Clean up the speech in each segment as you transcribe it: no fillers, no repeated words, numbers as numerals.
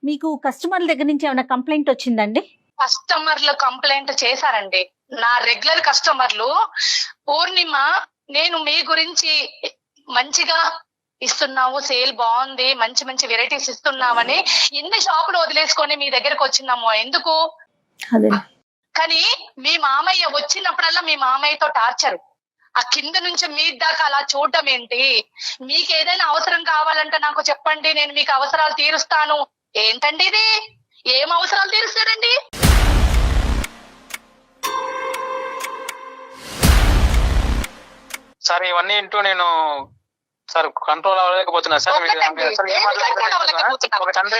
మీకు కస్టమర్ల దగ్గర నుంచి ఏమైనా కంప్లైంట్ వచ్చిందండి? కస్టమర్లు కంప్లైంట్ చేశారండి. నా రెగ్యులర్ కస్టమర్లు, పూర్ణిమ నేను మీ గురించి మంచిగా ఇస్తున్నావు, సేల్ బాగుంది, మంచి మంచి వెరైటీస్ ఇస్తున్నామని ఇన్ని షాపులు వదిలేసుకొని మీ దగ్గరకు వచ్చినాము. ఎందుకు? అదే కానీ మీ మామయ్య వచ్చినప్పుడల్లా మీ మామయ్యతో టార్చర్. ఆ కింద నుంచి మీ దాకా అలా చూడటం ఏంటి? మీకు ఏదైనా అవసరం కావాలంటే నాకు చెప్పండి, నేను మీకు అవసరాలు తీరుస్తాను. ఏంటండి ఇది? ఏం అవసరాలు తీరుస్తారండి? సార్ ఇవన్నీ ఇంటూ నేను సార్ కంట్రోల్ అవ్వలేకపోతున్నా సార్. ఒక తండ్రి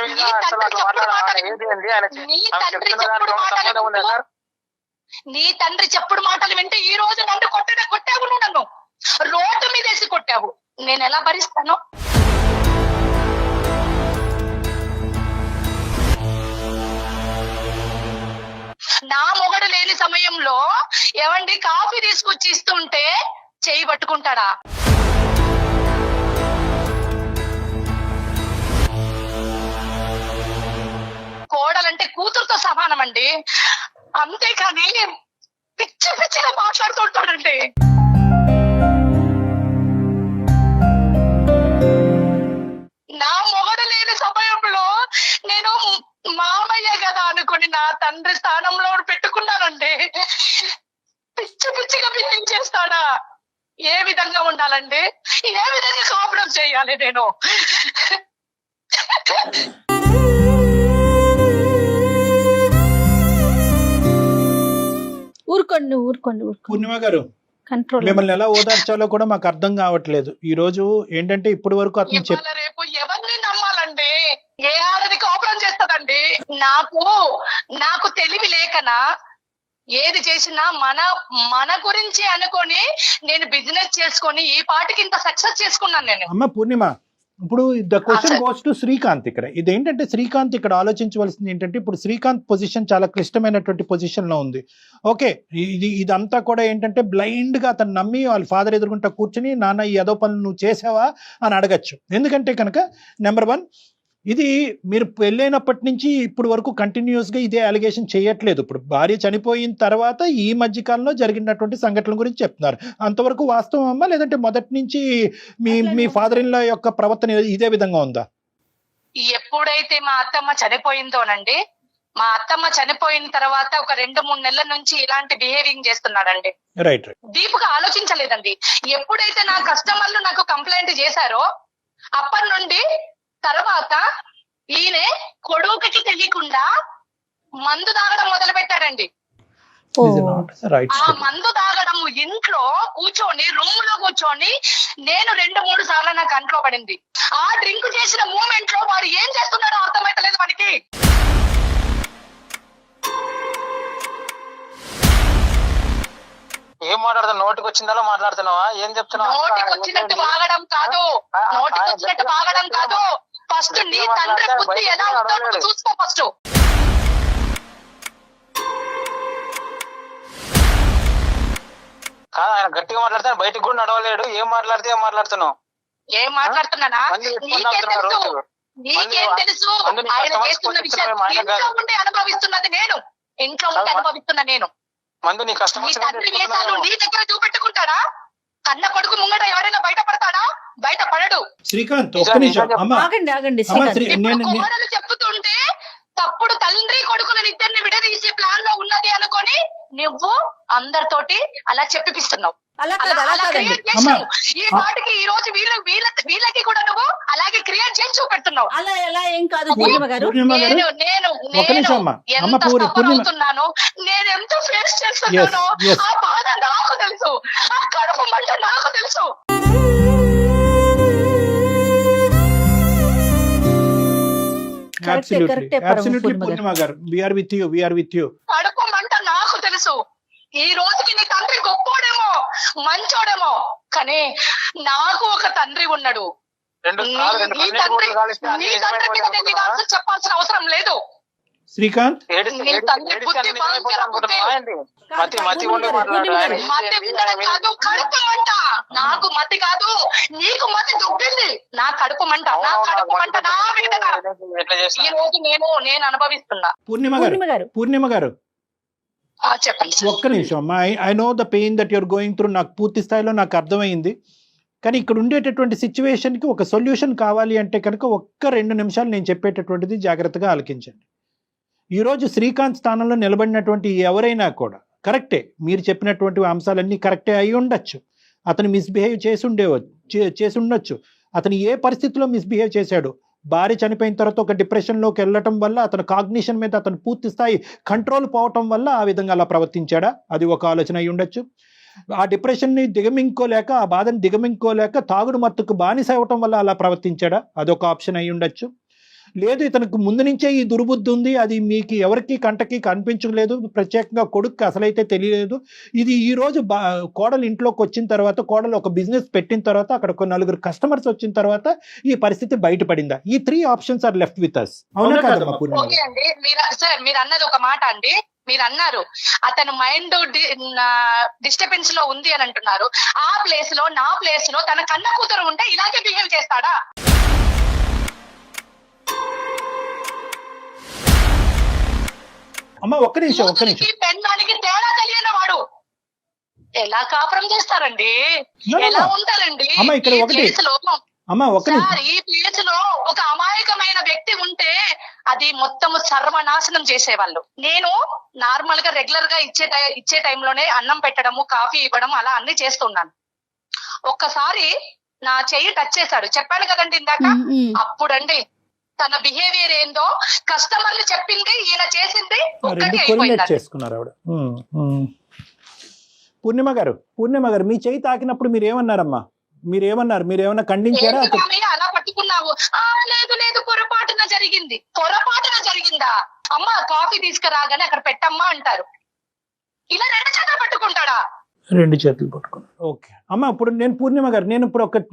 చెప్పుడు నీ తండ్రి చెప్పుడు మాటలు వింటే ఈ రోజు నన్ను కొట్టావు, నువ్వు నన్ను రోడ్డు మీద వేసి కొట్టావు. నేను ఎలా భరిస్తాను? నా మొగడు లేని సమయంలో ఏమండి కాఫీ తీసుకొచ్చి ఇస్తుంటే చేయి పట్టుకుంటాడా? కోడలంటే కూతురుతో సమానం అండి, అంతేకాని పిచ్చి పిచ్చిగా మాట్లాడుతుంటాడండి. నా మొగడు లేని సమయంలో నేను మామయ్య కదా అనుకుని నా తండ్రి స్థానంలో పెట్టుకున్నానండి. పిచ్చి పిచ్చిగా బిల్లింగ్ చేస్తాడా? ఏ విధంగా ఉండాలండి? ఏ విధంగా కాపురం చేయాలి నేను? ఊరుకోండి. పూర్ణిమ గారు, కంట్రోల్. మిమ్మల్ని ఎలా ఓదార్చాలో కూడా మాకు అర్థం కావట్లేదు. ఈ రోజు ఏంటంటే ఇప్పటి వరకు అతను ఇవాళ రేపు ఎవరిని నమ్మాలండి? ఏ ఆడది కాపురం చేస్తదండి? నాకు తెలివి లేకనా? ఏది చేసినా మన గురించి అనుకొని నేను బిజినెస్ చేసుకొని ఈ పాటికి ఇంత సక్సెస్ చేసుకున్నాను నేను. అమ్మ పూర్ణిమ, ఇప్పుడు the question goes to Srikanth. ఇక్కడ ఇదేంటంటే శ్రీకాంత్ ఇక్కడ ఆలోచించవలసింది ఏంటంటే, ఇప్పుడు శ్రీకాంత్ పొజిషన్ చాలా క్లిష్టమైనటువంటి పొజిషన్ లో ఉంది. ఓకే, ఇదంతా కూడా ఏంటంటే బ్లైండ్ గా అతను నమ్మి వాళ్ళ ఫాదర్ ఎదుర్కొంటా కూర్చుని, నాన్న ఈ ఏదో పనులు నువ్వు చేసావా అని అడగచ్చు. ఎందుకంటే కనుక నెంబర్ 1, ఇది మీరు పెళ్ళైనప్పటి నుంచి ఇప్పుడు వరకు కంటిన్యూస్ గా ఇదే అలిగేషన్ చేయట్లేదు. ఇప్పుడు భార్య చనిపోయిన తర్వాత ఈ మధ్య కాలంలో జరిగినటువంటి సంఘటనల గురించి చెప్తున్నారు. అంతవరకు వాస్తవం అమ్మా, లేదంటే మొదటి నుంచి మీ ఫాదర్ ఇన్ లా యొక్క ప్రవర్తన ఇదే విధంగా ఉందా? ఎప్పుడైతే మా అత్తమ్మ చనిపోయిందోనండి, మా అత్తమ్మ చనిపోయిన తర్వాత ఒక 2-3 నెలల నుంచి ఇలాంటి బిహేవింగ్ చేస్తున్నాడండి. రైట్. డీప్గా ఆలోచించలేదండి. ఎప్పుడైతే నా కస్టమర్లు నాకు కంప్లైంట్ చేశారో అప్పటి నుండి తర్వాత ఈయన కొడుకుకి తెలియకుండా మందు తాగడం మొదలు పెట్టాడండి. ఆ మందు తాగడం ఇంట్లో కూర్చొని, రూమ్ లో కూర్చొని నేను 2-3 సార్లు నా కంట్లో పడింది. ఆ డ్రింక్ చేసిన మూమెంట్ లో వాడు ఏం చేస్తున్నాడో అర్థమైతలేదు మనకి. ఏం మాట్లాడుతున్నావు? నోటికి వచ్చిందా మాట్లాడుతున్నావా? ఏం చెప్తున్నావు? నోటికి వచ్చినట్టు వాగడం కాదు, నోటికి వచ్చినట్టు వాగడం కాదు. ఫస్ట్ నీ తండ్రి బుద్ధి ఎలా ఉందో చూసుకో ఫస్ట్. ఆయన గట్టిగా మాట్లాడితే బయటకు కూడా నడవలేడు. ఏం మాట్లాడుతున్నావు? ఏం మాట్లాడుతున్నానా? నీకేం తెలుసు? నీకేం తెలుసు? ఆయన చేస్తున్న విషయం ఇంట్లో ఉండి అనుభవిస్తున్నది నేను, ఇంట్లో ఉండి అనుభవిస్తున్నా నేను. మందు నీ కష్టం. నీ తండ్రి వేసాలు నీ దగ్గర చూపెట్టుకుంటాడా? కన్న కొడుకు ముంగట ఎవరైనా బయటపడతాడా? బయటపడడు. శ్రీకాంత్ ఒక్క నిమిషం. ఆగండి. కోడలు చెప్తుంటే తప్పుడు తండ్రి కొడుకులను ఇద్దరిని విడదీసే ప్లాన్ లో ఉన్నది అనుకొని నువ్వు అందరితోటి అలా చెప్పిస్తున్నావు. ఈ పాటికి ఈ రోజు వీళ్ళకి కూడా నువ్వు అలాగే క్రియేట్ చేసి చూపెడుతున్నావు. అలా ఎలా ఏం కాదు పూర్ణిమ గారు. నేను ఎంత సఫర్ అవుతున్నాను, నేను ఎంత ఫేస్ చేస్తున్నానో ఆ బాధ నాకు తెలుసు, ఆ కడుపు మంట నాకు తెలుసు. కడుపు మంట నాకు తెలుసు. ఈ రోజుకి నీ తండ్రి గొప్పోడేమో, మంచోడేమో, కానీ నాకు ఒక తండ్రి ఉన్నాడు. నీ తండ్రి మీద నేను ఆన్సర్ చెప్పాల్సిన అవసరం లేదు. శ్రీకాంత్, తండ్రి బుద్ధి మతి ఉండడం కాదు, కడుపు మంట. నాకు మతి కాదు, నీకు మతి దొబ్బింది. నా కడుపు మంట, నా కడుపు మంట, నా వేదన ఎట్లా ఈ చేస్తా రోజు నేను అనుభవిస్తున్నా. పూర్ణిమ గారు చెప్పండి. ఒక్క నిమిషం అమ్మా. I know the pain that you're going through, నాకు పూర్తి స్థాయిలో నాకు అర్థమైంది. కానీ ఇక్కడ ఉండేటటువంటి సిచ్యువేషన్కి ఒక సొల్యూషన్ కావాలి అంటే కనుక ఒక్క 2 నిమిషాలు నేను చెప్పేటటువంటిది జాగ్రత్తగా ఆలకించండి. ఈరోజు శ్రీకాంత్ స్థానంలో నిలబడినటువంటి ఎవరైనా కూడా కరెక్టే, మీరు చెప్పినటువంటి అంశాలన్నీ కరెక్టే అయి ఉండొచ్చు. అతను మిస్బిహేవ్ చేసి ఉండొచ్చు. అతను ఏ పరిస్థితిలో మిస్బిహేవ్ చేశాడు, భార్య చనిపోయిన తర్వాత ఒక డిప్రెషన్లోకి వెళ్ళటం వల్ల అతను కాగ్నిషన్ మీద అతను పూర్తి స్థాయి కంట్రోల్ పోవటం వల్ల ఆ విధంగా అలా ప్రవర్తించాడా, అది ఒక ఆలోచన అయి ఉండొచ్చు. ఆ డిప్రెషన్ని దిగమింగుకోలేక, ఆ బాధను దిగమింగుకోలేక తాగుడు మత్తుకు బానిస అవ్వటం వల్ల అలా ప్రవర్తించాడా, అదొక ఆప్షన్ అయి ఉండొచ్చు. లేదు ఇతనికి ముందు నుంచే ఈ దుర్బుద్ధి ఉంది, అది మీకు ఎవరికి కంటకి కనిపించలేదు, ప్రత్యేకంగా కొడుకు అసలైతే తెలియలేదు. ఇది ఈ రోజు కోడలు ఇంట్లోకి వచ్చిన తర్వాత, కోడలు ఒక బిజినెస్ పెట్టిన తర్వాత, అక్కడ ఒక 4 కస్టమర్స్ వచ్చిన తర్వాత ఈ పరిస్థితి బయటపడిందా? ఈ 3 options are left with us. అవునా కాదమ్మా పూర్ణిమ? ఓకే అండి, మీరు అన్నది ఒక మాట అండి. మీరు అన్నారు అతను మైండ్ డిస్టర్బెన్స్ లో ఉంది అని అంటున్నారు. ఆ ప్లేస్ లో, నా ప్లేస్ లో తన కన్న కూతురు ఉంటే ఇలాగే బిహేవ్ చేస్తాడా? అమ్మా ఒక్క నిమిషం. పెన్నానికి తేడా తెలియని వాడు ఎలా కాపురం చేస్తారండి, ఎలా ఉంటారండి? అమ్మా ఇక్కడ ఒకటి, అమ్మా ఒక్క నిమిషం. ఈ ప్లేస్ లో ఒక అమాయకమైన వ్యక్తి ఉంటే అది మొత్తం సర్వనాశనం చేసేవాళ్ళు. నేను నార్మల్ గా రెగ్యులర్ గా ఇచ్చే టైంలోనే అన్నం పెట్టడము, కాఫీ ఇవ్వడం అలా అన్ని చేస్తున్నాను. ఒక్కసారి నా చెయ్యి టచ్ చేశాడు, చెప్పాను కదండి ఇందాక. అప్పుడండి తన బిహేవియర్ ఏందో, కస్టమర్లు చెప్పింది ఈయన చేసింది ఒక్కటి చేసుకున్నారు ఆవిడ. పూర్ణిమ గారు మీ చెయ్యి తాకినప్పుడు మీరు ఏమన్నారమ్మా? మీరేమన్నా ఖండించారా? అలా పట్టుకున్నావు? లేదు పొరపాటున జరిగిందా? అమ్మ కాఫీ తీసుకురాగానే అక్కడ పెట్టమ్మా అంటారు. ఇలా 2 చేతులు పట్టుకుంటాడా? 2 చేతులు పట్టుకున్నాను. ఓకే అమ్మా, ఇప్పుడు నేను పూర్ణిమ గారు,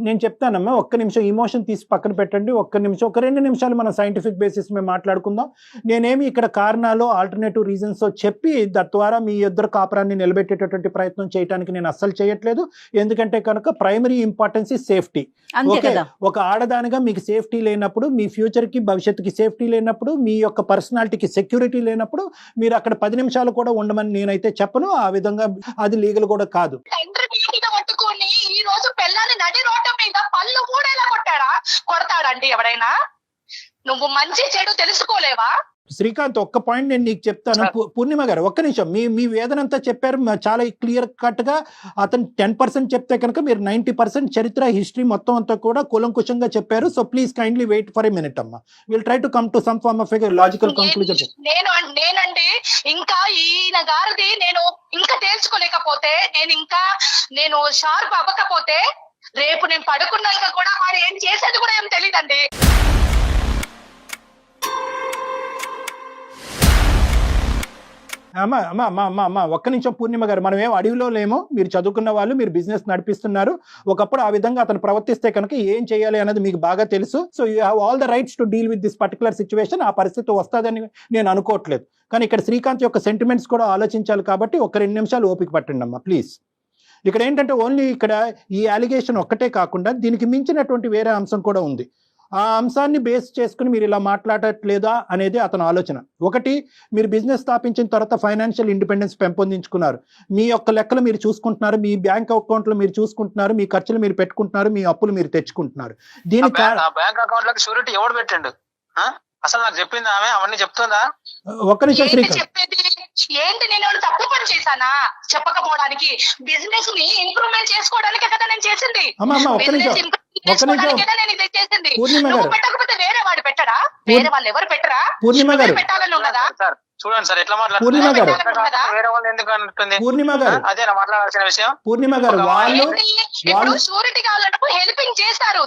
నేను చెప్తానమ్మా, ఒక్క నిమిషం ఇమోషన్ తీసి పక్కన పెట్టండి. ఒక 2 నిమిషాలు మనం సైంటిఫిక్ బేసిస్ మేము మాట్లాడుకుందాం. నేనేమి ఇక్కడ కారణాలు, ఆల్టర్నేటివ్ రీజన్స్ చెప్పి తద్వారా మీ ఇద్దరు కాపురాన్ని నిలబెట్టేటటువంటి ప్రయత్నం చేయడానికి నేను అస్సలు చేయట్లేదు. ఎందుకంటే కనుక primary importance is safety. Okay, ఒక ఆడదానిగా మీకు సేఫ్టీ లేనప్పుడు, మీ ఫ్యూచర్ కి భవిష్యత్తుకి సేఫ్టీ లేనప్పుడు, మీ యొక్క పర్సనాలిటీకి సెక్యూరిటీ లేనప్పుడు మీరు అక్కడ 10 నిమిషాలు కూడా ఉండమని నేనైతే చెప్పను. ఆ విధంగా అది లీగల్ కూడా కాదు. పట్టుకొని ఈ రోజు పిల్లని నడి రోడ్డు మీద పళ్ళు కూడా ఎలా కొడతాడండి ఎవరైనా? నువ్వు మంచి చెడు తెలుసుకోలేవా? శ్రీకాంత్ ఒక్క పాయింట్ నేను నీకు చెప్తాను. పూర్ణిమ గారు ఒక్క నిమిషం. మీ వేదన అంతా చెప్పారు చాలా క్లియర్ కట్ గా. అతను 10% చెప్తే కనుక మీరు 90% చరిత్ర, హిస్టరీ మొత్తం అంతా కూడా కూలంకుషంగా చెప్పారు. So please kindly wait for a minute అమ్మా. Will try to come to some form of logical conclusion. నేనండి ఇంకా ఈయన గారిది నేను ఇంకా తేల్చుకోలేకపోతే, నేను షార్ప్ అవ్వకపోతే, రేపు నేను పడుకున్నాక కూడా వాడు ఏం చేసేది కూడా ఏం తెలియదండి. అమ్మా ఒక్క నిమిషం పూర్ణిమ గారు, మనం ఏం అడవిలో లేమో, మీరు చదువుకున్న వాళ్ళు, మీరు బిజినెస్ నడిపిస్తున్నారు. ఒకప్పుడు ఆ విధంగా అతను ప్రవర్తిస్తే కనుక ఏం చేయాలి అనేది మీకు బాగా తెలుసు. So you have all the rights to deal with this particular situation. ఆ పరిస్థితి వస్తుందని నేను అనుకోవట్లేదు. కానీ ఇక్కడ శ్రీకాంత్ యొక్క సెంటిమెంట్స్ కూడా ఆలోచించాలి కాబట్టి ఒక 2 నిమిషాలు ఓపిక పట్టండి అమ్మా ప్లీజ్. ఇక్కడ ఏంటంటే ఓన్లీ ఇక్కడ ఈ అలిగేషన్ ఒక్కటే కాకుండా దీనికి మించినటువంటి వేరే అంశం కూడా ఉంది. ఆ అంశాన్ని బేస్ చేసుకుని మీరు ఇలా మాట్లాడట్లేదా అనేది అతని ఆలోచన. ఒకటి, మీరు బిజినెస్ స్థాపించిన తర్వాత ఫైనాన్షియల్ ఇండిపెండెన్స్ పెంపొందించుకున్నారు. మీ యొక్క లెక్కలు మీరు చూసుకుంటున్నారు, మీ బ్యాంక్ అకౌంట్లు మీరు చూసుకుంటున్నారు, మీ ఖర్చులు మీరు పెట్టుకుంటున్నారు, మీ అప్పులు మీరు తెచ్చుకుంటున్నారు. దీనికి బ్యాంక్ అకౌంట్ లో షూరిటీ ఎవడు పెట్టండు? అసలు నాకు చెప్పింది ఆమె, అవన్నీ చెప్తుందా? ఒక్క నిమిషం ఏంటి, నేను తప్పు పని చేశానా చెప్పకపోవడానికి? బిజినెస్ ని ఇంప్రూవ్మెంట్ చేసుకోవడానికి కదా నేను చేసింది. పెట్టకపోతే వేరే వాడు పెట్టరా? వేరే వాళ్ళు ఎవరు పెట్టరా? పెట్టాలని ఉన్నదా? చూడండి సార్ ఎట్లా మాట్లాడుతున్నారు. వేరే వాళ్ళు ఎందుకు అంటుంది? అదేనా మాట్లాడాల్సిన విషయం? పూర్ణిమ గారు వాళ్ళు షూరిటీ కావాలంటే హెల్పింగ్ చేస్తారు,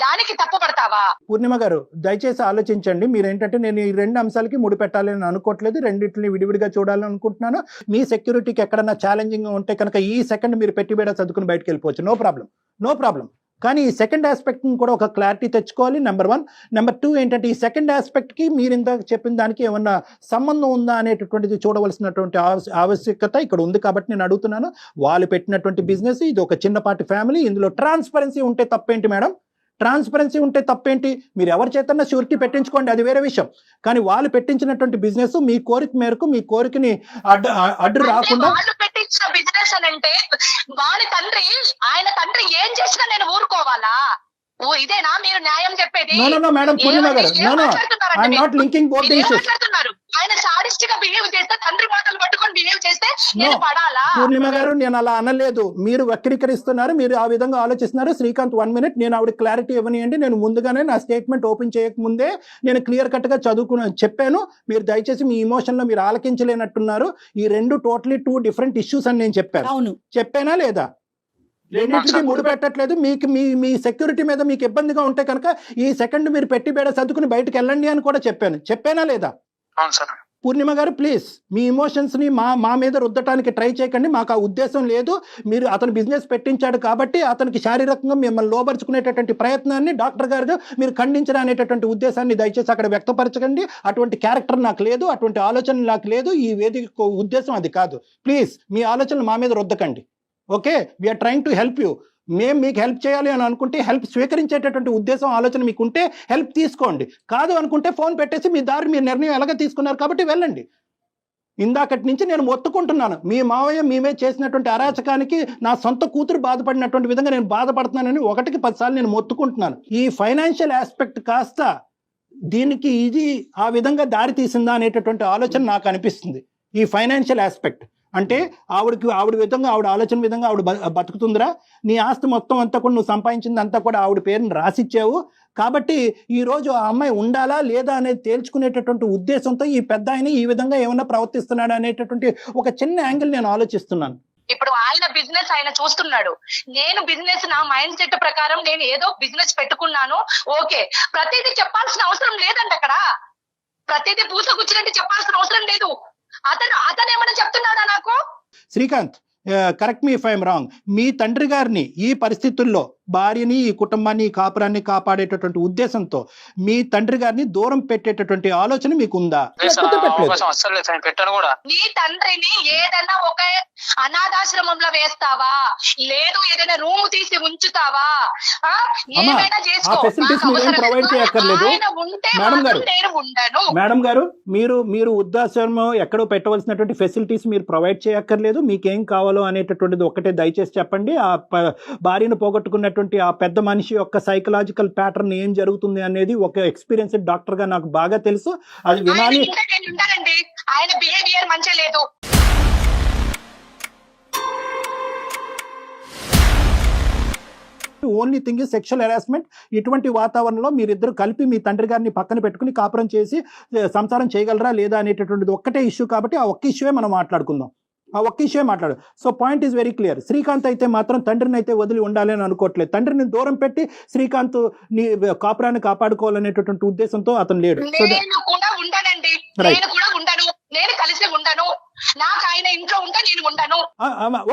దానికి తప్పు పడతావా? పూర్ణిమ గారు దయచేసి ఆలోచించండి. మీరేంటంటే నేను ఈ 2 అంశాలకి ముడి పెట్టాలని అనుకోవట్లేదు, రెండింటిని విడివిడిగా చూడాలని అనుకుంటున్నాను. మీ సెక్యూరిటీకి ఎక్కడన్నా ఛాలెంజింగ్ ఉంటే కనుక ఈ సెకండ్ మీరు పెట్టిబేడ చదువుకుని బయటకు వెళ్ళిపోవచ్చు, నో ప్రాబ్లం. కానీ ఈ సెకండ్ ఆస్పెక్ట్ కూడా ఒక క్లారిటీ తెచ్చుకోవాలి, నెంబర్ 1. నెంబర్ 2 ఏంటంటే ఈ సెకండ్ ఆస్పెక్ట్ కి మీరు ఇందాక చెప్పిన దానికి ఏమన్నా సంబంధం ఉందా అనేటటువంటిది చూడవలసినటువంటి ఆవశ్యకత ఇక్కడ ఉంది. కాబట్టి నేను అడుగుతున్నాను, వాళ్ళు పెట్టినటువంటి బిజినెస్ ఇది ఒక చిన్నపాటి ఫ్యామిలీ, ఇందులో ట్రాన్స్పరెన్సీ ఉంటే తప్పేంటి మేడం? ట్రాన్స్పరెన్సీ ఉంటే తప్పేంటి? మీరు ఎవరి చేతన్నా షూరిటీ పెట్టించుకోండి, అది వేరే విషయం. కానీ వాళ్ళు పెట్టించినటువంటి బిజినెస్ మీ కోరిక మేరకు, మీ కోరికని అడ్డు రాకుండా వాళ్ళు పెట్టించిన బిజినెస్ అని అంటే వాడి తండ్రి, ఆయన తండ్రి ఏం చేసినా నేను ఊరుకోవాలా? ఇదేనా మీరు న్యాయం చెప్పేది? నో మేడం, పూర్ణిమ గారు, no I'm not linking both the issues. ఆయన సాడిస్టిక్ బిహేవ్ చేస్తే, తండ్రి మాటలు పట్టుకొని బిహేవ్ చేస్తే నేను పడాలా? పూర్ణిమ గారు, నేను అలా అనలేదు. మీరు వక్రీకరిస్తున్నారు, మీరు ఆ విధంగా ఆలోచిస్తున్నారు. శ్రీకాంత్ 1 minute, నేను ఆవిడ క్లారిటీ ఇవ్వనియండి. నేను ముందుగానే నా స్టేట్మెంట్ ఓపెన్ చేయక ముందే నేను క్లియర్ కట్ గా చెప్పాను. మీరు దయచేసి మీ ఇమోషన్ లో మీరు ఆలకించలేనట్టున్నారు. ఈ రెండు టోటలీ 2 different ఇష్యూస్ అని నేను చెప్పాను. చెప్పానా లేదా? రెండింటికి ముడి పెట్టట్లేదు. మీకు మీ సెక్యూరిటీ మీద మీకు ఇబ్బందిగా ఉంటే కనుక ఈ సెకండ్ మీరు పెట్టి బేడ సర్దుకుని బయటకు వెళ్ళండి అని కూడా చెప్పానా లేదా? పూర్ణిమ గారు, ప్లీజ్ మీ ఇమోషన్స్ ని మా మీద రుద్దటానికి ట్రై చేయకండి. మాకు ఆ ఉద్దేశం లేదు. మీరు అతను బిజినెస్ పెట్టించాడు కాబట్టి అతనికి శారీరకంగా మిమ్మల్ని లోపరుచుకునేటటువంటి ప్రయత్నాన్ని డాక్టర్ గారు మీరు ఖండించడం అనేటటువంటి ఉద్దేశాన్ని దయచేసి అక్కడ వ్యక్తపరచకండి. అటువంటి క్యారెక్టర్ నాకు లేదు, అటువంటి ఆలోచన నాకు లేదు. ఈ వేదిక ఉద్దేశం అది కాదు. ప్లీజ్ మీ ఆలోచనలు మా మీద రుద్దకండి. Okay, we are trying to help you. మేము మీకు హెల్ప్ చేయాలి అని అనుకుంటే, హెల్ప్ స్వీకరించేటటువంటి ఉద్దేశం ఆలోచన మీకు ఉంటే హెల్ప్ తీసుకోండి. కాదు అనుకుంటే ఫోన్ పెట్టేసి మీ దారి, మీ నిర్ణయం ఎలాగ తీసుకున్నారు కాబట్టి వెళ్ళండి. ఇందాకటి నుంచి నేను మొత్తుకుంటున్నాను, మీ మావయ్య మీ మీద చేసినటువంటి అరాచకానికి నా సొంత కూతురు బాధపడినటువంటి విధంగా నేను బాధపడుతున్నానని 1కి 10 సార్లు నేను మొత్తుకుంటున్నాను. ఈ ఫైనాన్షియల్ ఆస్పెక్ట్ కాస్త దీనికి ఇది ఆ విధంగా దారి తీసిందా అనేటటువంటి ఆలోచన నాకు అనిపిస్తుంది. ఈ ఫైనాన్షియల్ ఆస్పెక్ట్ అంటే ఆవిడ విధంగా, ఆవిడ ఆలోచన విధంగా ఆవిడ బతుకుతుందిరా? నీ ఆస్తి మొత్తం అంతా కూడా నువ్వు సంపాదించింది అంతా కూడా ఆవిడ పేరుని రాసిచ్చావు కాబట్టి ఈరోజు ఆ అమ్మాయి ఉండాలా లేదా అనేది తేల్చుకునేటటువంటి ఉద్దేశంతో ఈ పెద్ద ఆయన ఈ విధంగా ఏమన్నా ప్రవర్తిస్తున్నాడు అనేటటువంటి ఒక చిన్న యాంగిల్ నేను ఆలోచిస్తున్నాను. ఇప్పుడు ఆయన బిజినెస్ ఆయన చూస్తున్నాడు, నేను బిజినెస్ నా మైండ్ సెట్ ప్రకారం నేను ఏదో బిజినెస్ పెట్టుకున్నాను. ఓకే, ప్రతిదీ చెప్పాల్సిన అవసరం లేదండి. అక్కడ ప్రతిదీ పూసగుచ్చినట్టు చెప్పాల్సిన అవసరం లేదు. అతను ఏమన్నా చెప్తున్నాడా నాకు? Srikanth, correct me if I'm wrong. మీ తండ్రి గారిని ఈ పరిస్థితుల్లో, భార్యని, ఈ కుటుంబాన్ని, ఈ కాపురాన్ని కాపాడేటటువంటి ఉద్దేశంతో మీ తండ్రి గారిని దూరం పెట్టేటటువంటి ఆలోచన మీకు ఉందా? నీ తండ్రిని ఏదైనా ఒక అనాథాశ్రమంలో వేస్తావా, లేదు ఏదైనా రూమ్ తీసి ఉంచుతావా, ఏమైనా చేసుకో. ప్రొవైడ్ చేయక్కర్లేదు మేడం గారు. మీరు వృద్ధాశ్రమం ఎక్కడో పెట్టవలసినటువంటి ఫెసిలిటీస్ మీరు ప్రొవైడ్ చేయక్కర్లేదు. మీకేం కావాలో అనేటటువంటిది ఒక్కటే దయచేసి చెప్పండి. ఆ భార్యను పోగొట్టుకున్న ఆ పెద్ద మనిషి యొక్క సైకలాజికల్ ప్యాటర్న్ ఏం జరుగుతుంది అనేది ఒక ఎక్స్పీరియన్స్డ్ డాక్టర్ గా నాకు బాగా తెలుసు. అది వినాలి. ఆయన బిహేవియర్ మంచిగా లేదు. Only thing is sexual harassment. ఇటువంటి వాతావరణంలో మీరిద్దరు కలిపి మీ తండ్రి గారిని పక్కన పెట్టుకుని కాపురం చేసి సంసారం చేయగలరా లేదా అనేటటువంటిది ఒక్కటే ఇష్యూ కాబట్టి ఆ ఒక్క ఇష్యూవే మనం మాట్లాడుకుందాం. ఆ ఒక్క విషయం మాట్లాడు. So point is very clear. Srikanth అయితే మాత్రం తండ్రిని అయితే వదిలి ఉండాలి అని అనుకోవట్లేదు. తండ్రిని దూరం పెట్టి శ్రీకాంత్ నీ కాపురాన్ని కాపాడుకోవాలనేటటువంటి ఉద్దేశంతో అతను లేడు. నేను కూడా ఉండనండి, నేను కూడా ఉండను, నేను కలిసి ఉండను, నాకు ఆయన ఇంట్లో ఉంటే నేను ఉండను.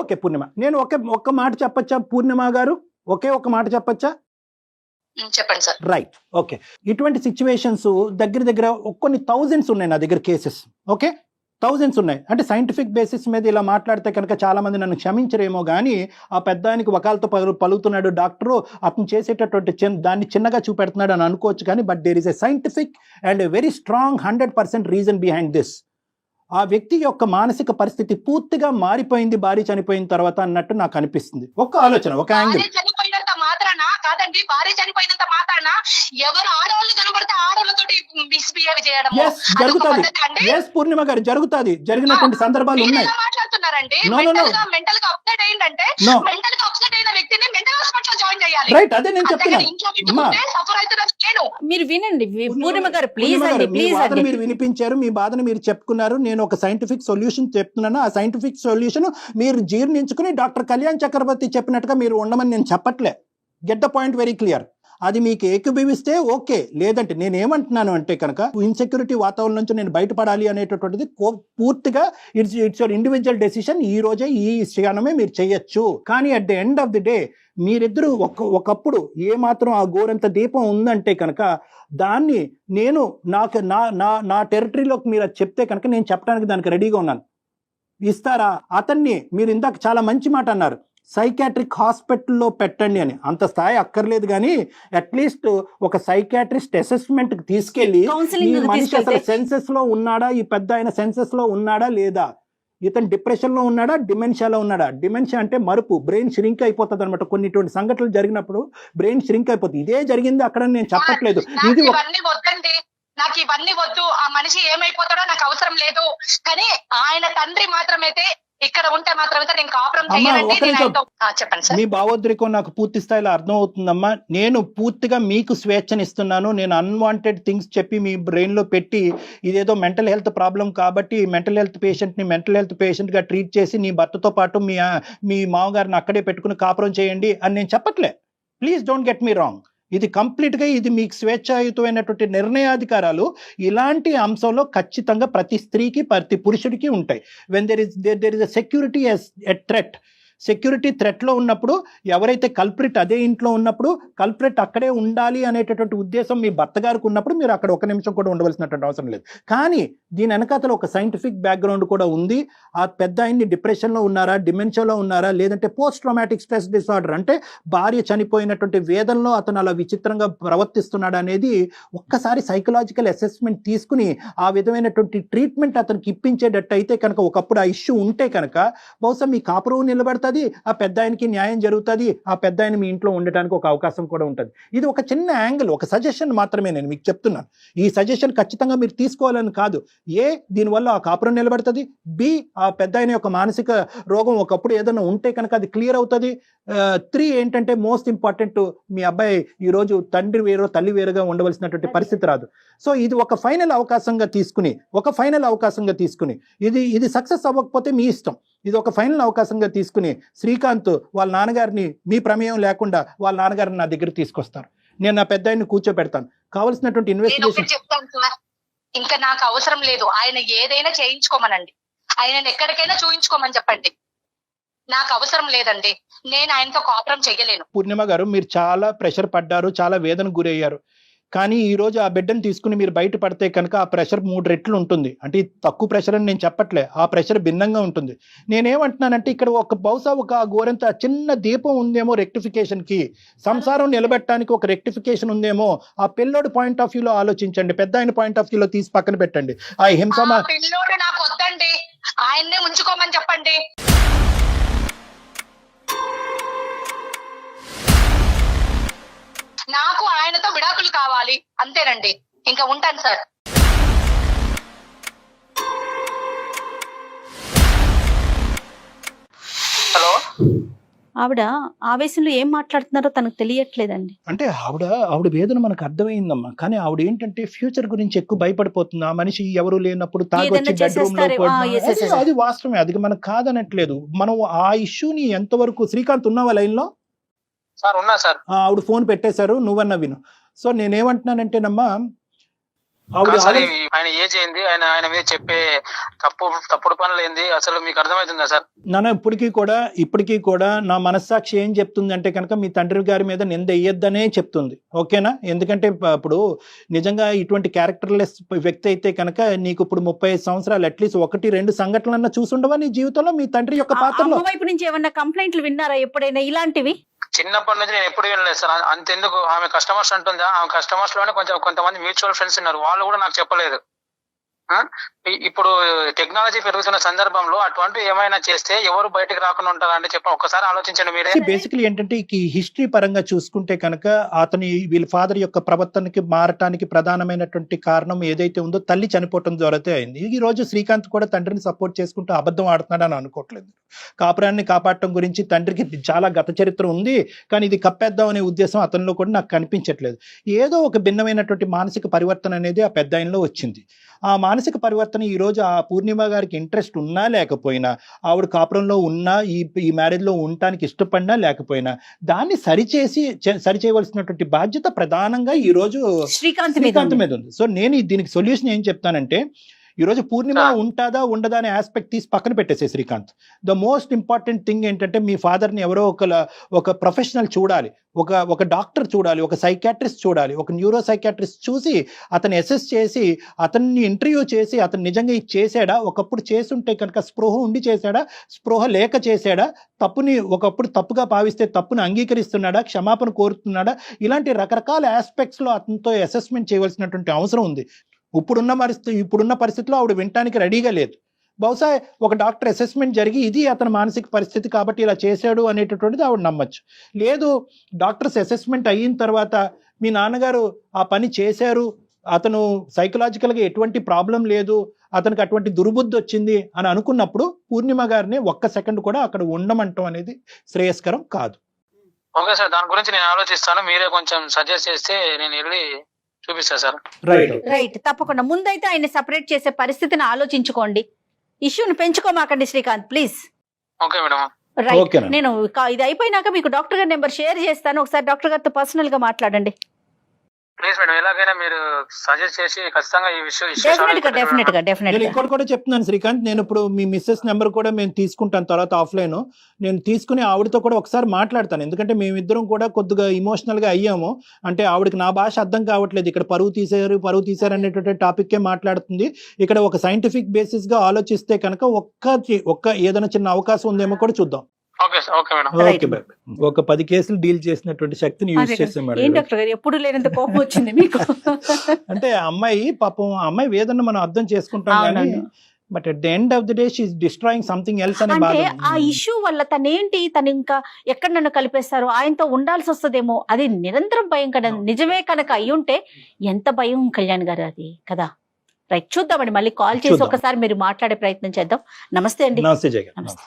ఓకే పూర్ణిమ, నేను ఒక్క మాట చెప్పచ్చా పూర్ణిమ గారు? ఒక మాట చెప్పచ్చా? చెప్పండి సార్. Right, okay. ఇటువంటి సిచ్యువేషన్స్ దగ్గర కొన్ని థౌజండ్స్ ఉన్నాయి నా దగ్గర కేసెస్. ఓకే, థౌజండ్స్ ఉన్నాయి. అంటే సైంటిఫిక్ బేసిస్ మీద ఇలా మాట్లాడితే కనుక చాలా మంది నన్ను క్షమించరేమో కానీ ఆ పెద్దానికి వకాలతో పలుకుతున్నాడు డాక్టరు, అతను చేసేటటువంటి దాన్ని చిన్నగా చూపెడుతున్నాడు అని అనుకోవచ్చు కానీ but there is a scientific and a very strong 100% reason behind this. ఆ వ్యక్తి యొక్క మానసిక పరిస్థితి పూర్తిగా మారిపోయింది భార్య చనిపోయిన తర్వాత అన్నట్టు నాకు అనిపిస్తుంది. ఒక ఆలోచన, ఒక యాంగిల్. చనిపోయినంత మాత్రాన కాదండి, భార్య చనిపోయినంత మాత్రాన ఎవరు ఆడవాళ్ళు కనబడితే ఆడవాళ్ళతోటి మిస్బిహేవ్ చేయడం జరుగుతుంది. ఎస్ పూర్ణిమ గారు, జరుగుతుంది. జరిగినటువంటి సందర్భాలు ఉన్నాయి. మాట్లాడుతున్నారండి. మెంటల్ గా అప్సెట్ అయిందంటే మెంటల్ గా అప్సెట్ అయిన వ్యక్తిని మెంటల్ హాస్పిటల్ జాయిన్ చేయాలి. రైట్, అదే నేను చెప్తున్నాను. మీరు వినండి పూర్ణిమ గారు, ప్లీజ్ అండి, ప్లీజ్ అండి. మీరు వినిపించారు, మీ బాధను మీరు చెప్పుకున్నారు. నేను ఒక సైంటిఫిక్ సొల్యూషన్ చెప్తున్నాను. ఆ సైంటిఫిక్ సొల్యూషన్ మీరు జీర్ణించుకుని డాక్టర్ కళ్యాణ్ చక్రవర్తి చెప్పినట్టుగా మీరు ఉండమని నేను చెప్పట్లే. Get the point very clear. అది మీకు ఏకీభవిస్తే ఓకే, లేదంటే నేనేమంటున్నాను అంటే కనుక ఇన్సెక్యూరిటీ వాతావరణం నుంచి నేను బయటపడాలి అనేటటువంటిది పూర్తిగా ఇట్స్ యువర్ ఇండివిజువల్ డెసిషన్. ఈ రోజే ఈ క్షణమే మీరు చేయొచ్చు. కానీ at the end of the day మీరిద్దరూ ఒకప్పుడు ఏమాత్రం ఆ గోరంత దీపం ఉందంటే కనుక దాన్ని నేను నా టెరిటరీలోకి మీరు అది చెప్తే కనుక నేను చెప్పడానికి దానికి రెడీగా ఉన్నాను. ఇస్తారా? అతన్ని మీరు ఇందాక చాలా మంచి మాట అన్నారు. సైకాట్రిక్ హాస్పిటల్లో పెట్టండి అని. అంత స్థాయి అక్కర్లేదు కానీ అట్లీస్ట్ ఒక సైకాట్రిస్ట్ అసెస్మెంట్ కి తీసుకెళ్లి Counselling ఈ కి మనిషి తీసుకెళ్తే- అసలు సెన్సెస్ లో ఉన్నాడా, ఈ పెద్ద ఆయన సెన్సెస్ లో ఉన్నాడా లేదా, ఇతను డిప్రెషన్ లో ఉన్నాడా, డిమెన్షియాలో ఉన్నాడా. డిమెన్షియా అంటే మరుపు, బ్రెయిన్ ష్రింక్ అయిపోతుంది అనమాట. కొన్ని ఇటువంటి సంఘటనలు జరిగినప్పుడు బ్రెయిన్ ష్రింక్ అయిపోతుంది. ఇదే జరిగింది అక్కడ, నేను చెప్పట్లేదు. నాకు ఇది ఇవన్నీ వద్దండి, నాకు ఇవన్నీ వద్దు. ఆ మనిషి ఏమైపోతాడో నాకు అవసరం లేదు. కానీ ఆయన తండ్రి మాత్రమైతే ఇక్కడ ఉంటే మాత్రమైతే నేను కాపురం అమ్మా, చెయ్యనండి. ఒక నిమిషం. చెప్పండి సార్. మీ భావోద్రేకం నాకు పూర్తి స్థాయిలో అర్థం అవుతుందమ్మా. నేను పూర్తిగా మీకు స్వేచ్ఛనిస్తున్నాను. నేను అన్వాంటెడ్ థింగ్స్ చెప్పి మీ బ్రెయిన్ లో పెట్టి ఇదేదో మెంటల్ హెల్త్ ప్రాబ్లం కాబట్టి మెంటల్ హెల్త్ పేషెంట్ ని మెంటల్ హెల్త్ పేషెంట్ గా ట్రీట్ చేసి నీ భర్తతో పాటు మీ మామగారిని అక్కడే పెట్టుకుని కాపురం చేయండి అని నేను చెప్పట్లే. Please don't get me wrong. ఇది కంప్లీట్ గా ఇది మీకు స్వేచ్ఛాయుతమైనటువంటి నిర్ణయాధికారాలు. ఇలాంటి అంశంలో ఖచ్చితంగా ప్రతి స్త్రీకి ప్రతి పురుషుడికి ఉంటాయి. When there is a security a threat, security థ్రెట్లో ఉన్నప్పుడు ఎవరైతే కల్ప్రిట్ అదే ఇంట్లో ఉన్నప్పుడు కల్ప్రిట్ అక్కడే ఉండాలి అనేటటువంటి ఉద్దేశం మీ భర్త గారికి ఉన్నప్పుడు మీరు అక్కడ ఒక నిమిషం కూడా ఉండవలసినటువంటి అవసరం లేదు. కానీ దీని వెనకాతల ఒక సైంటిఫిక్ బ్యాక్గ్రౌండ్ కూడా ఉంది. ఆ పెద్ద ఆయన్ని డిప్రెషన్లో ఉన్నారా, డిమెన్షియాలో ఉన్నారా, లేదంటే పోస్ట్ ట్రామాటిక్ స్ట్రెస్ డిసార్డర్ అంటే భార్య చనిపోయినటువంటి వేదనలో అతను అలా విచిత్రంగా ప్రవర్తిస్తున్నాడు అనేది ఒక్కసారి సైకలాజికల్ అసెస్మెంట్ తీసుకుని ఆ విధమైనటువంటి ట్రీట్మెంట్ అతనికి ఇప్పించేటట్టు అయితే కనుక, ఒకప్పుడు ఆ ఇష్యూ ఉంటే కనుక బహుశా మీ కాపురం నిలబెడతాది, ఆ పెద్ద ఆయనకి న్యాయం జరుగుతుంది, ఆ పెద్ద ఆయన మీ ఇంట్లో ఉండటానికి ఒక అవకాశం కూడా ఉంటుంది. ఇది ఒక చిన్న యాంగిల్, ఒక సజెషన్ మాత్రమే నేను మీకు చెప్తున్నాను. ఈ సజెషన్ ఖచ్చితంగా మీరు తీసుకోవాలని కాదు. ఏ, దీనివల్ల ఆ కాపురం నిలబడుతుంది. బి, ఆ పెద్ద ఆయన యొక్క మానసిక రోగం ఒకప్పుడు ఏదైనా ఉంటే కనుక అది క్లియర్ అవుతుంది. 3 ఏంటంటే మోస్ట్ ఇంపార్టెంట్, మీ అబ్బాయి ఈరోజు తండ్రి వేరు తల్లి వేరుగా ఉండవలసినటువంటి పరిస్థితి రాదు. సో ఇది ఒక ఫైనల్ అవకాశంగా తీసుకుని ఇది సక్సెస్ అవ్వకపోతే మీ ఇష్టం. ఇది ఒక ఫైనల్ అవకాశంగా తీసుకుని శ్రీకాంత్ వాళ్ళ నాన్నగారిని మీ ప్రమేయం లేకుండా వాళ్ళ నాన్నగారిని నా దగ్గర తీసుకొస్తారు. నేను నా పెద్ద ఆయన్ని కూర్చోబెడతాను. కావాల్సినటువంటి ఇన్వెస్టిగేషన్ చెప్తాను సార్, ఇంకా నాకు అవసరం లేదు. ఆయన ఏదైనా చేయించుకోమనండి, ఆయన ఎక్కడికైనా చూయించుకోమని చెప్పండి. నాకు అవసరం లేదండి, నేను ఆయనతో కాపురం చెయ్యలేను. పూర్ణిమ గారు, మీరు చాలా ప్రెషర్ పడ్డారు, చాలా వేదన గురయ్యారు. కానీ ఈ రోజు ఆ బిడ్డను తీసుకుని మీరు బయట పడితే కనుక ఆ ప్రెషర్ 3 రెట్లు ఉంటుంది. అంటే ఇది తక్కువ ప్రెషర్ అని నేను చెప్పట్లే, ఆ ప్రెషర్ భిన్నంగా ఉంటుంది. నేనేమంటున్నానంటే ఇక్కడ బహుశా ఒక గోరంత చిన్న దీపం ఉందేమో రెక్టిఫికేషన్ కి, సంసారం నిలబెట్టడానికి ఒక రెక్టిఫికేషన్ ఉందేమో. ఆ పిల్లోడి పాయింట్ ఆఫ్ వ్యూలో ఆలోచించండి, పెద్ద ఆయన పాయింట్ ఆఫ్ వ్యూలో తీసి పక్కన పెట్టండి. ఆ హింస పిల్లోడు నాకు వద్దండి, ఆయన్నే ఉంచుకోమని చెప్పండి. నాకు ఆయనతో విడాకులు కావాలి, అంతేనండి. ఇంకా ఉంటాను సార్. హలో, ఆవిడ ఆవేశంలో ఏం మాట్లాడుతున్నారో తనకు తెలియట్లేదండి. అంటే ఆవిడ వేదన మనకు అర్థమైందమ్మా. కానీ ఆవిడ ఏంటంటే ఫ్యూచర్ గురించి ఎక్కువ భయపడిపోతుంది. ఆ మనిషి ఎవరు లేనప్పుడు తాగొచ్చి బెడ్రూమ్ లో పడడం, అది వాస్తవమే, అది మనకు కాదనట్లేదు. మనం ఆ ఇష్యూని ఎంతవరకు, శ్రీకాంత్ ఉన్నావా లైన్ లో? సార్ ఉన్నా సార్. ఆవిడ ఫోన్ పెట్టేశారు, నువ్వన్నా విను. సో నేనేమంటున్నానంటేనమ్మా, ఆయన ఏజ్ ఏంది, ఆయన మీద చెప్పే తప్పుడు పనులు ఏంది, అసలు మీకు అర్థమవుతుందా సార్? నాన్న ఇప్పటికీ కూడా నా మనస్సాక్షి ఏం చెప్తుంది అంటే కనుక మీ తండ్రి గారి మీద నింద వేయొద్దనే చెప్తుంది. ఓకేనా? ఎందుకంటే ఇప్పుడు నిజంగా ఇటువంటి క్యారెక్టర్లెస్ వ్యక్తి అయితే కనుక నీకు ఇప్పుడు 35 సంవత్సరాలు అట్లీస్ట్ 1-2 సంఘటనలన్నా చూసుండవా నీ జీవితంలో మీ తండ్రి యొక్క పాత్రలో? వైపు నుంచి ఏమన్నా కంప్లైంట్లు విన్నారా ఎప్పుడైనా ఇలాంటివి? చిన్నప్పటి నుంచి నేను ఎప్పుడు వినలేదు సార్. అంతెందుకు, ఆమె కస్టమర్స్ అంటుందా, ఆమె కస్టమర్స్ లోనే కొంతమంది మ్యూచువల్ ఫ్రెండ్స్ ఉన్నారు, వాళ్ళు కూడా నాకు చెప్పలేదు. ఇప్పుడు టెక్నాలజీ పెరుగుతున్న సందర్భంలో అటువంటి ఏమైనా చేస్తే ఎవరు బయటకు రాకుండా ఉంటారా అంటే చెప్పండి, ఒక్కసారి ఆలోచించండి మీరే. బేసికలీ ఏంటంటే ఈ హిస్టరీ పరంగా చూసుకుంటే కనుక వీళ్ళ ఫాదర్ యొక్క ప్రవర్తనకి మారటానికి ప్రధానమైనటువంటి కారణం ఏదైతే ఉందో తల్లి చనిపోవటం ద్వారాతే అయింది. ఈ రోజు శ్రీకాంత్ కూడా తండ్రిని సపోర్ట్ చేసుకుంటూ అబద్ధం ఆడుతున్నాడని అనుకోవట్లేదు. కాపురాన్ని కాపాడటం గురించి తండ్రికి చాలా గత చరిత్ర ఉంది, కానీ ఇది కప్పేద్దాం అనే ఉద్దేశం అతనిలో కూడా నాకు కనిపించట్లేదు. ఏదో ఒక భిన్నమైనటువంటి మానసిక పరివర్తన అనేది ఆ పెద్ద ఆయనలో వచ్చింది. ఆ మానసిక పరివర్తన ఈ రోజు ఆ పూర్ణిమ గారికి ఇంట్రెస్ట్ ఉన్నా లేకపోయినా, ఆవిడ కాపురంలో ఉన్నా, ఈ మ్యారేజ్ లో ఉండటానికి ఇష్టపడినా లేకపోయినా దాన్ని సరిచేయవలసినటువంటి బాధ్యత ప్రధానంగా ఈ రోజు శ్రీకాంత్ మీద ఉంది. సో నేను దీనికి సొల్యూషన్ ఏం చెప్తానంటే, ఈరోజు పూర్ణిమ ఆ. ఉంటుందా ఉండదా అనే ఆస్పెక్ట్ తీసి పక్కన పెట్టేసే Srikanth. The most important thing ఏంటంటే మీ ఫాదర్ని ఎవరో ఒక ప్రొఫెషనల్ చూడాలి, ఒక డాక్టర్ చూడాలి, ఒక సైకాట్రిస్ట్ చూడాలి, ఒక న్యూరో సైకాట్రిస్ట్ చూసి అతను అసెస్ చేసి అతన్ని ఇంటర్వ్యూ చేసి అతను నిజంగా ఇది చేశాడా, ఒకప్పుడు చేసుంటే కనుక స్పృహ ఉండి చేశాడా, స్పృహ లేక చేశాడా, తప్పుని ఒకప్పుడు తప్పుగా భావిస్తే తప్పుని అంగీకరిస్తున్నాడా, క్షమాపణ కోరుతున్నాడా, ఇలాంటి రకరకాల ఆస్పెక్ట్స్లో అతనితో అసెస్మెంట్ చేయవలసినటువంటి అవసరం ఉంది. ఇప్పుడున్న పరిస్థితిలో ఆవిడ వినటానికి రెడీగా లేదు. బహుశా ఒక డాక్టర్ అసెస్మెంట్ జరిగి ఇది అతని మానసిక పరిస్థితి కాబట్టి ఇలా చేశాడు అనేటటువంటిది ఆవిడ నమ్మచ్చు. లేదు, డాక్టర్స్ అసెస్మెంట్ అయిన తర్వాత మీ నాన్నగారు ఆ పని చేశారు, అతను సైకలాజికల్గా ఎటువంటి ప్రాబ్లం లేదు, అతనికి అటువంటి దుర్బుద్ధి వచ్చింది అని అనుకున్నప్పుడు పూర్ణిమ గారిని ఒక్క సెకండ్ కూడా అక్కడ ఉండమంటం అనేది శ్రేయస్కరం కాదు. ఓకే సార్, దాని గురించి నేను ఆలోచిస్తాను. మీరే కొంచెం సజెస్ట్ చేస్తే నేను వెళ్ళి చూపిస్తాను సార్. రైట్, తప్పకుండా. ముందైతే ఆయన సెపరేట్ చేసే పరిస్థితిని ఆలోచించుకోండి, ఇష్యూని పెంచుకోమాకండి Srikanth please. Okay madam. Right, ఓకేనా. నేను ఇది అయిపోయినాక మీకు డాక్టర్ గారి నెంబర్ షేర్ చేస్తాను, ఒకసారి డాక్టర్ గారితో పర్సనల్ గా మాట్లాడండి. ప్లీజ్ మేడం, ఎలాగైనా మీరు సజెస్ట్ చేసి ఖచ్చితంగా ఈ విషయం డెఫినెట్ గా ఇక్కడ కూడా చెప్తున్నాను శ్రీకాంత్, నేను ఇప్పుడు మీ మిస్సెస్ నెంబర్ కూడా మేము తీసుకుంటాను తర్వాత ఆఫ్లైన్. నేను తీసుకుని ఆవిడతో కూడా ఒకసారి మాట్లాడతాను, ఎందుకంటే మేమిద్దరం కూడా కొద్దిగా ఇమోషనల్ గా అయ్యాము. అంటే ఆవిడకి నా భాష అర్థం కావట్లేదు, ఇక్కడ పరువు తీశారు అనేటువంటి టాపిక్కే మాట్లాడుతుంది. ఇక్కడ ఒక సైంటిఫిక్ బేసిస్ గా ఆలోచిస్తే కనుక ఒక్క ఏదైనా చిన్న అవకాశం ఉందేమో కూడా చూద్దాం. Okay sir. Okay madam. Okay madam. ఒక 10 కేసులు డీల్ చేసినటువంటి శక్తిని యూజ్ చేసాం ఏం మేడం. డాక్టర్ గారు ఎప్పుడు లేనంత కోపం వచ్చింది మీకు? అంటే అమ్మాయి పాపం అమ్మాయి వేదన మనం అర్థం చేసుకుంటాం కానీ అవునవును. But at the end of the day she's destroying something else అనే బాధ అంటే ఉంది. ఆ ఇష్యూ వల్ల తను ఇంకా ఎక్కడ నన్ను కలిపేస్తారు, ఆయనతో ఉండాల్సి వస్తుందేమో, అది నిరంతరం భయం కదా. నిజమే కనుక అయి ఉంటే ఎంత భయం కళ్యాణ్ గారు అది కదా. రైట్, చూద్దామండి, మళ్ళీ కాల్ చేసి చూద్దాం. ఒకసారి మీరు మాట్లాడే ప్రయత్నం చేద్దాం. నమస్తే అండి. నమస్తే జగన్. నమస్తే.